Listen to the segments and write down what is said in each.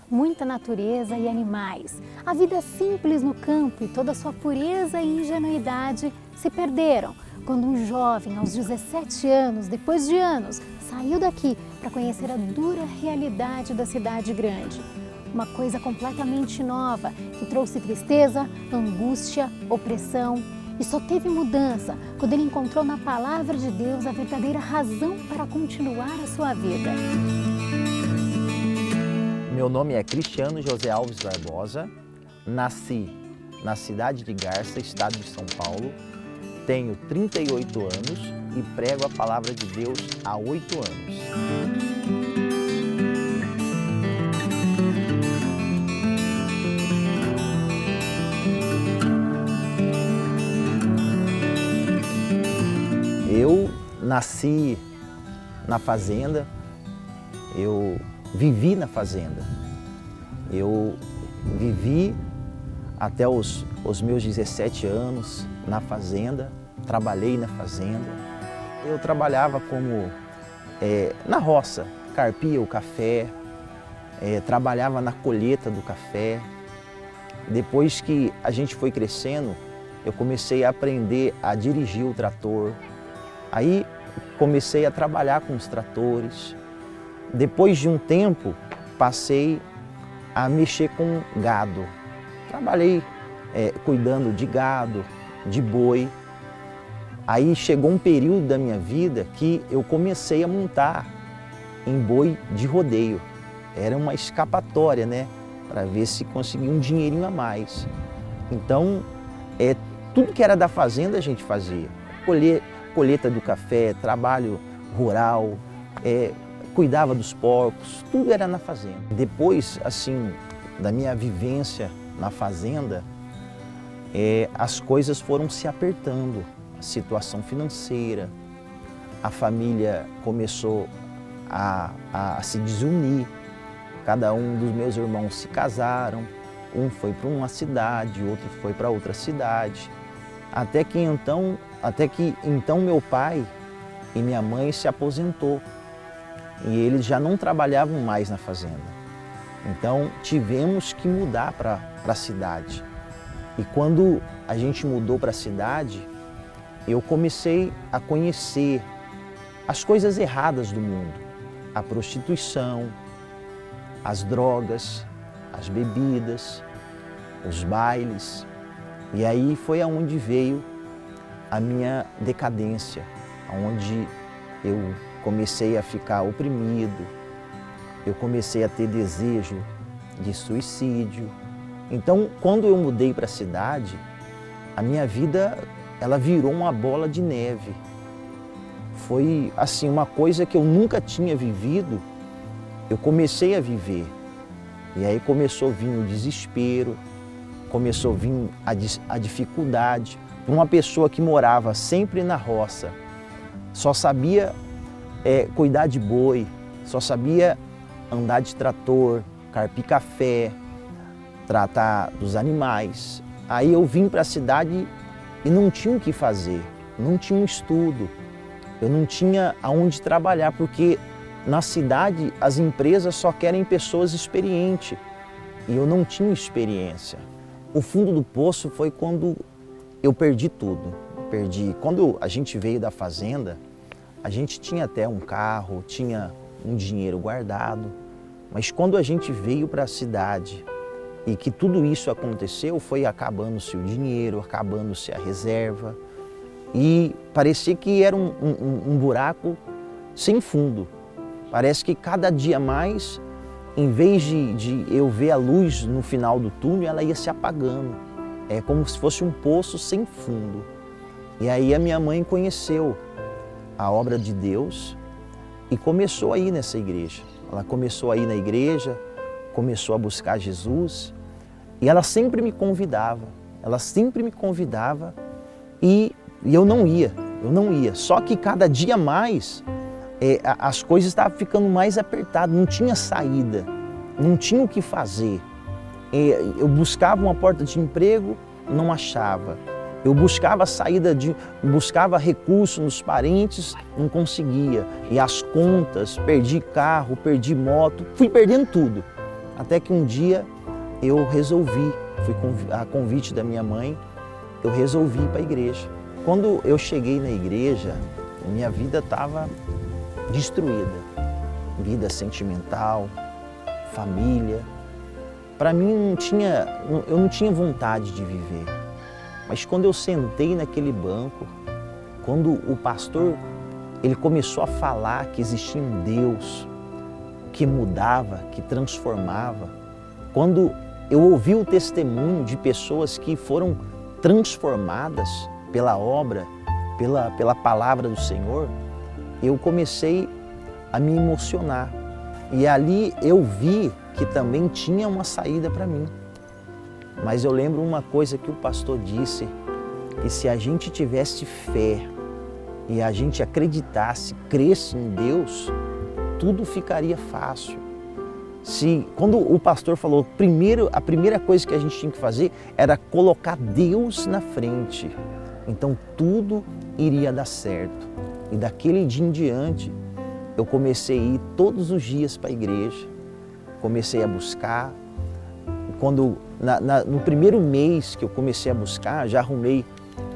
muita natureza e animais. A vida simples no campo e toda a sua pureza e ingenuidade se perderam quando um jovem, aos 17 anos, depois de anos, saiu daqui para conhecer a dura realidade da cidade grande. Uma coisa completamente nova que trouxe tristeza, angústia, opressão. E só teve mudança quando ele encontrou na palavra de Deus a verdadeira razão para continuar a sua vida. Meu nome é Cristiano José Alves Barbosa, nasci na cidade de Garça, estado de São Paulo, tenho 38 anos e prego a palavra de Deus há 8 anos. Eu nasci na fazenda, eu vivi na fazenda. Eu vivi até os meus 17 anos na fazenda, trabalhei na fazenda. Eu trabalhava como na roça, carpia o café, trabalhava na colheita do café. Depois que a gente foi crescendo, eu comecei a aprender a dirigir o trator. Aí comecei a trabalhar com os tratores. Depois de um tempo, passei a mexer com gado. Trabalhei cuidando de gado, de boi. Aí chegou um período da minha vida que eu comecei a montar em boi de rodeio. Era uma escapatória, né? Para ver se conseguia um dinheirinho a mais. Então, tudo que era da fazenda a gente fazia. Colheita do café, trabalho rural, cuidava dos porcos, tudo era na fazenda. Depois, assim, da minha vivência na fazenda, as coisas foram se apertando, a situação financeira, a família começou a se desunir, cada um dos meus irmãos se casaram, um foi para uma cidade, outro foi para outra cidade, até que então meu pai e minha mãe se aposentou e eles já não trabalhavam mais na fazenda. Então tivemos que mudar para a cidade. E quando a gente mudou para a cidade, eu comecei a conhecer as coisas erradas do mundo, a prostituição, as drogas, as bebidas, os bailes. E aí foi aonde veio a minha decadência, onde eu comecei a ficar oprimido, eu comecei a ter desejo de suicídio. Então, quando eu mudei para a cidade, a minha vida ela virou uma bola de neve. Foi assim uma coisa que eu nunca tinha vivido, eu comecei a viver. E aí começou a vir o desespero, começou a vir a dificuldade. Uma pessoa que morava sempre na roça, só sabia cuidar de boi, só sabia andar de trator, carpir café, tratar dos animais. Aí eu vim para a cidade e não tinha o que fazer, não tinha um estudo, eu não tinha aonde trabalhar, porque na cidade as empresas só querem pessoas experientes e eu não tinha experiência. O fundo do poço foi quando eu perdi tudo. Quando a gente veio da fazenda, a gente tinha até um carro, tinha um dinheiro guardado, mas quando a gente veio para a cidade e que tudo isso aconteceu, foi acabando-se o dinheiro, acabando-se a reserva e parecia que era um buraco sem fundo. Parece que cada dia mais, em vez de eu ver a luz no final do túnel, ela ia se apagando. É como se fosse um poço sem fundo. E aí a minha mãe conheceu a obra de Deus e começou a ir nessa igreja. Ela começou a ir na igreja, começou a buscar Jesus e ela sempre me convidava. E eu não ia. Só que cada dia mais as coisas estavam ficando mais apertadas, não tinha saída, não tinha o que fazer. Eu buscava uma porta de emprego, não achava. Eu buscava buscava recurso nos parentes, não conseguia. E as contas, perdi carro, perdi moto, fui perdendo tudo. Até que um dia eu resolvi, a convite da minha mãe, eu resolvi ir para a igreja. Quando eu cheguei na igreja, minha vida estava destruída. Vida sentimental, família. Para mim eu não tinha vontade de viver. Mas quando eu sentei naquele banco, quando o pastor ele começou a falar que existia um Deus que mudava, que transformava, quando eu ouvi o testemunho de pessoas que foram transformadas pela obra, pela palavra do Senhor, eu comecei a me emocionar. E ali eu vi que também tinha uma saída para mim. Mas eu lembro uma coisa que o pastor disse, que se a gente tivesse fé e a gente acreditasse, cresce em Deus, tudo ficaria fácil. Quando o pastor falou, a primeira coisa que a gente tinha que fazer era colocar Deus na frente. Então tudo iria dar certo. E daquele dia em diante, eu comecei a ir todos os dias para a igreja. Comecei a buscar. No primeiro mês que eu comecei a buscar, já arrumei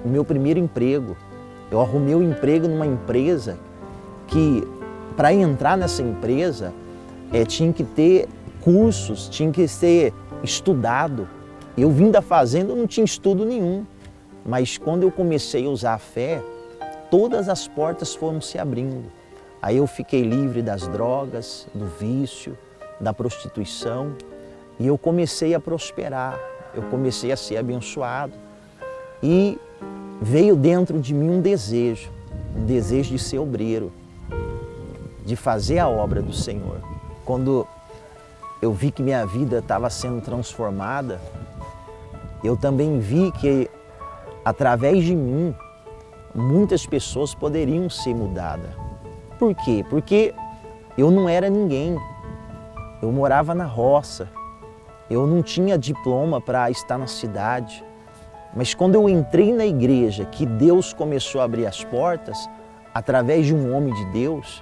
o meu primeiro emprego. Eu arrumei um emprego numa empresa que, para entrar nessa empresa, tinha que ter cursos, tinha que ser estudado. Eu vim da fazenda, eu não tinha estudo nenhum. Mas quando eu comecei a usar a fé, todas as portas foram se abrindo. Aí eu fiquei livre das drogas, do vício, da prostituição e eu comecei a prosperar, eu comecei a ser abençoado e veio dentro de mim um desejo de ser obreiro, de fazer a obra do Senhor. Quando eu vi que minha vida estava sendo transformada, eu também vi que através de mim muitas pessoas poderiam ser mudadas. Por quê? Porque eu não era ninguém. Eu morava na roça. Eu não tinha diploma para estar na cidade. Mas quando eu entrei na igreja, que Deus começou a abrir as portas, através de um homem de Deus,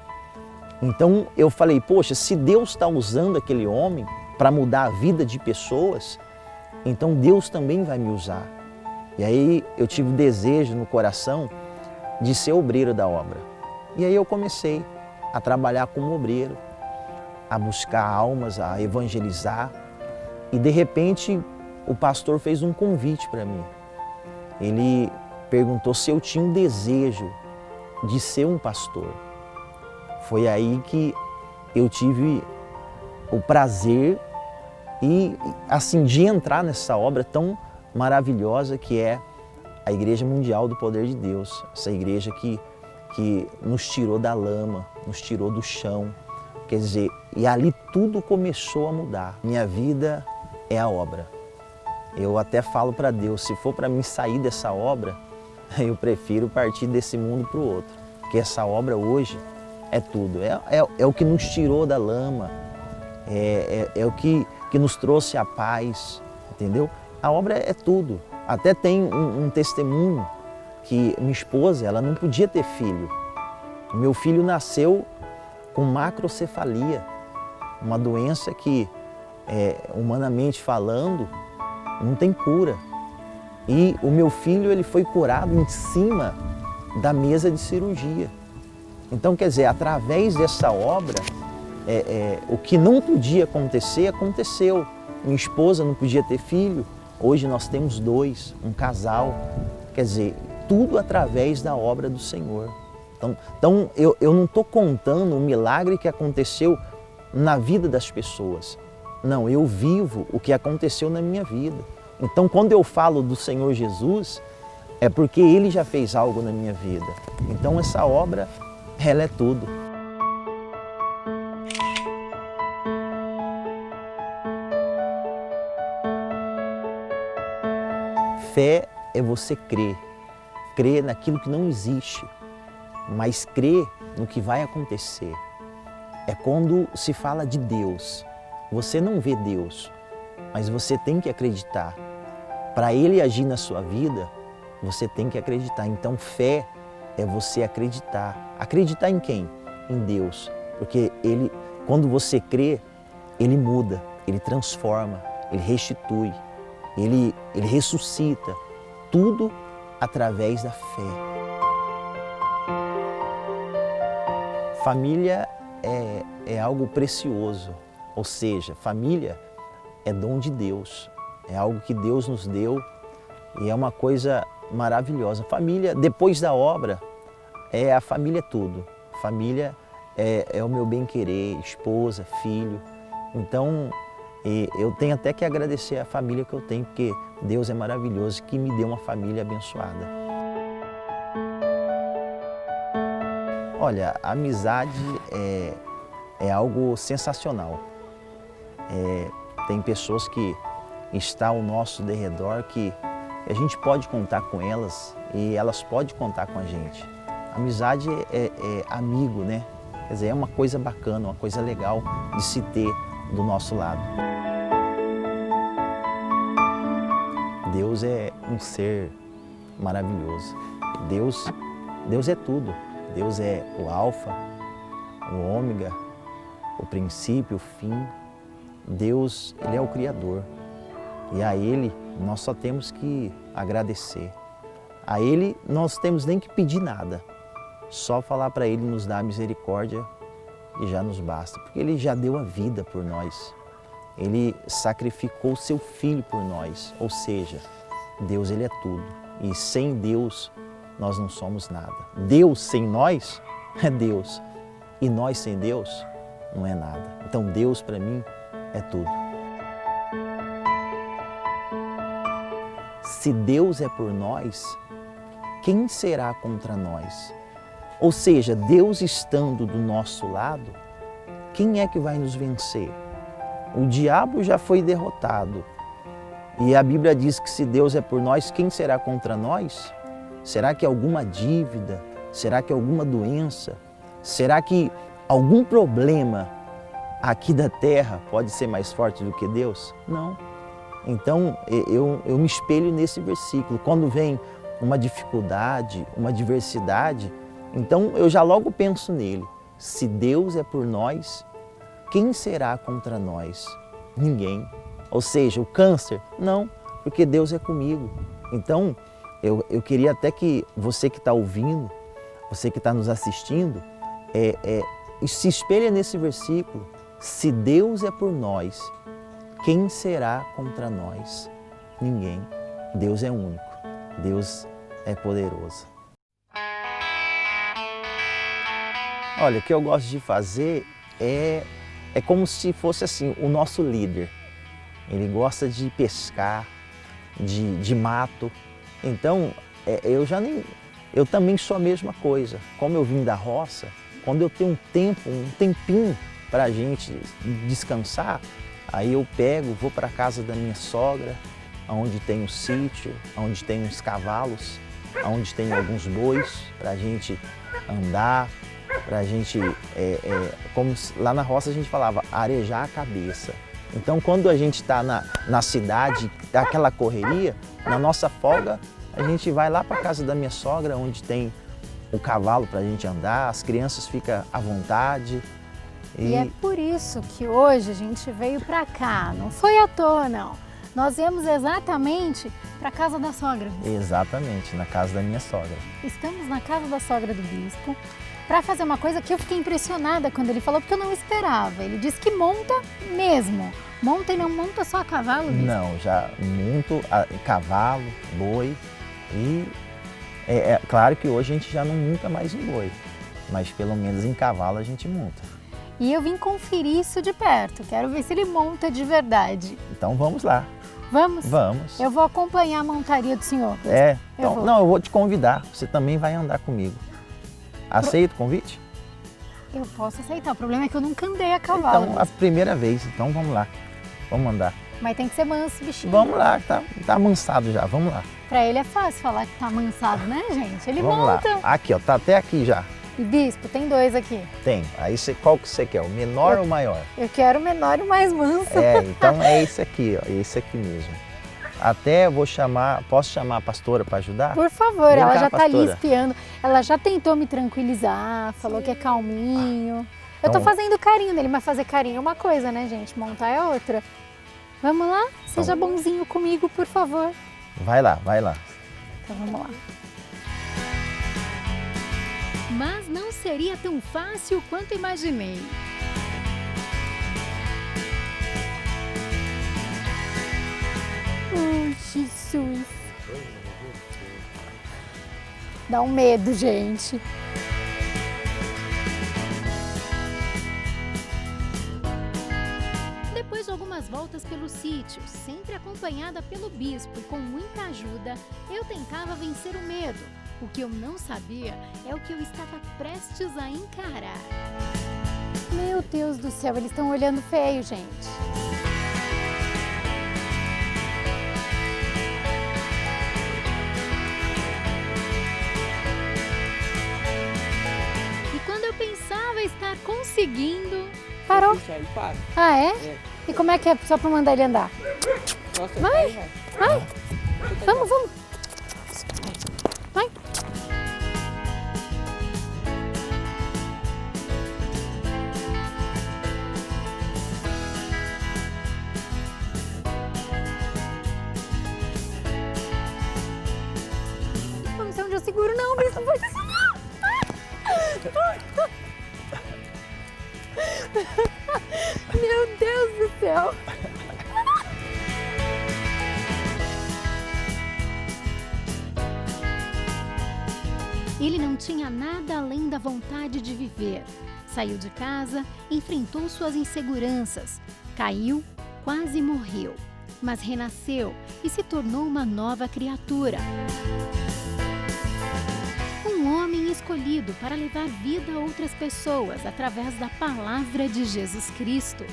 então eu falei, poxa, se Deus está usando aquele homem para mudar a vida de pessoas, então Deus também vai me usar. E aí eu tive o desejo no coração de ser obreiro da obra. E aí eu comecei a trabalhar como obreiro, a buscar almas, a evangelizar. E de repente o pastor fez um convite para mim. Ele perguntou se eu tinha um desejo de ser um pastor. Foi aí que eu tive o prazer de entrar nessa obra tão maravilhosa que é a Igreja Mundial do Poder de Deus. Essa igreja que nos tirou da lama, nos tirou do chão. Quer dizer, e ali tudo começou a mudar. Minha vida é a obra. Eu até falo para Deus, se for para mim sair dessa obra, eu prefiro partir desse mundo para o outro. Porque essa obra hoje é tudo. É o que nos tirou da lama, é o que nos trouxe a paz, entendeu? A obra é tudo. Até tem um testemunho que minha esposa, ela não podia ter filho. O meu filho nasceu com macrocefalia, uma doença que, humanamente falando, não tem cura. E o meu filho ele foi curado em cima da mesa de cirurgia. Então, quer dizer, através dessa obra, o que não podia acontecer, aconteceu. Minha esposa não podia ter filho, hoje nós temos 2, um casal. Quer dizer, tudo através da obra do Senhor. Então eu não estou contando o milagre que aconteceu na vida das pessoas. Não, eu vivo o que aconteceu na minha vida. Então, quando eu falo do Senhor Jesus, é porque Ele já fez algo na minha vida. Então, essa obra, ela é tudo. Fé é você crer. Crer naquilo que não existe, mas crer no que vai acontecer. É quando se fala de Deus. Você não vê Deus, mas você tem que acreditar. Para Ele agir na sua vida, você tem que acreditar. Então, fé é você acreditar. Acreditar em quem? Em Deus. Porque Ele, quando você crê, Ele muda. ele transforma, ele restitui, ele ressuscita, tudo através da fé. Família é algo precioso, ou seja, família é dom de Deus, é algo que Deus nos deu e é uma coisa maravilhosa. Família, depois da obra, a família é tudo. Família é o meu bem-querer, esposa, filho. Então, eu tenho até que agradecer a família que eu tenho, porque Deus é maravilhoso que me deu uma família abençoada. Olha, a amizade é algo sensacional. Tem pessoas que estão ao nosso derredor que a gente pode contar com elas e elas podem contar com a gente. Amizade é amigo, né? Quer dizer, é uma coisa bacana, uma coisa legal de se ter do nosso lado. Deus é um ser maravilhoso. Deus é tudo. Deus é o alfa, o ômega, o princípio, o fim. Deus, Ele é o Criador. E a Ele nós só temos que agradecer. A Ele nós temos nem que pedir nada. Só falar para Ele nos dar misericórdia e já nos basta. Porque Ele já deu a vida por nós. Ele sacrificou o seu Filho por nós. Ou seja, Deus, Ele é tudo. E sem Deus nós não somos nada. Deus sem nós é Deus. E nós sem Deus não é nada. Então Deus para mim é tudo. Se Deus é por nós, quem será contra nós? Ou seja, Deus estando do nosso lado, quem é que vai nos vencer? O diabo já foi derrotado. E a Bíblia diz que se Deus é por nós, quem será contra nós? Será que alguma dívida? Será que alguma doença? Será que algum problema aqui da terra pode ser mais forte do que Deus? Não. Então, eu me espelho nesse versículo. Quando vem uma dificuldade, uma adversidade, então eu já logo penso nele. Se Deus é por nós, quem será contra nós? Ninguém. Ou seja, o câncer? Não, porque Deus é comigo. Então, eu queria até que você que está ouvindo, você que está nos assistindo, se espelha nesse versículo. Se Deus é por nós, quem será contra nós? Ninguém. Deus é único. Deus é poderoso. Olha, o que eu gosto de fazer é como se fosse assim, o nosso líder. Ele gosta de pescar, de mato. Então, eu também sou a mesma coisa. Como eu vim da roça, quando eu tenho um tempinho para a gente descansar, aí eu vou para a casa da minha sogra, onde tem um sítio, onde tem uns cavalos, onde tem alguns bois para a gente andar, para a gente, como lá na roça a gente falava, arejar a cabeça. Então quando a gente está na cidade, aquela correria, na nossa folga, a gente vai lá para a casa da minha sogra, onde tem o cavalo para a gente andar, as crianças ficam à vontade. E é por isso que hoje a gente veio para cá, não foi à toa não. Nós viemos exatamente para a casa da sogra. Exatamente, na casa da minha sogra. Estamos na casa da sogra do bispo para fazer uma coisa que eu fiquei impressionada quando ele falou, porque eu não esperava. Ele disse que monta mesmo. Monta e não monta só a cavalo, bispo? Não, já monto cavalo, boi e claro que hoje a gente já não monta mais em boi, mas pelo menos em cavalo a gente monta. E eu vim conferir isso de perto, quero ver se ele monta de verdade. Então vamos lá. Vamos? Vamos. Eu vou acompanhar a montaria do senhor. Então, eu vou te convidar, você também vai andar comigo. Aceita o convite? Eu posso aceitar, o problema é que eu nunca andei a cavalo. Então, a primeira vez, então vamos lá, vamos andar. Mas tem que ser manso, bichinho. Vamos lá, tá amansado já, vamos lá. Pra ele é fácil falar que tá amansado, né, gente? Ele vamos monta. Lá. Aqui, ó, tá até aqui já. E bispo, tem dois aqui. Tem. Aí qual que você quer, o menor ou o maior? Eu quero o menor e o mais manso. Então é esse aqui, ó, esse aqui mesmo. Até eu vou posso chamar a pastora para ajudar? Por favor, ela já pastora. tá ali espiando. Ela já tentou me tranquilizar, falou que é calminho. Eu tô Então- fazendo carinho nele, mas fazer carinho é uma coisa, né, gente? Montar é outra. Vamos lá? Seja bonzinho comigo, por favor. Vai lá, vai lá. Então vamos lá. Mas não seria tão fácil quanto imaginei. Oh, Jesus. Dá um medo, gente. Depois de algumas voltas pelo sítio, sempre acompanhada pelo bispo e com muita ajuda, eu tentava vencer o medo. O que eu não sabia é o que eu estava prestes a encarar. Meu Deus do céu, eles estão olhando feio, gente. E quando eu pensava estar conseguindo, Parou? Puxa, ele para. Ah, é? É. E como é que é só pra mandar ele andar? Nossa, Vai. vai. Vamos, vamos. Vai. Não sei onde eu seguro, não, Bis, não faz isso não. Meu Deus do céu. ele não tinha nada além da vontade de viver. Saiu de casa, enfrentou suas inseguranças, caiu, quase morreu, mas renasceu e se tornou uma nova criatura. Um homem escolhido para levar vida a outras pessoas através da palavra de Jesus Cristo.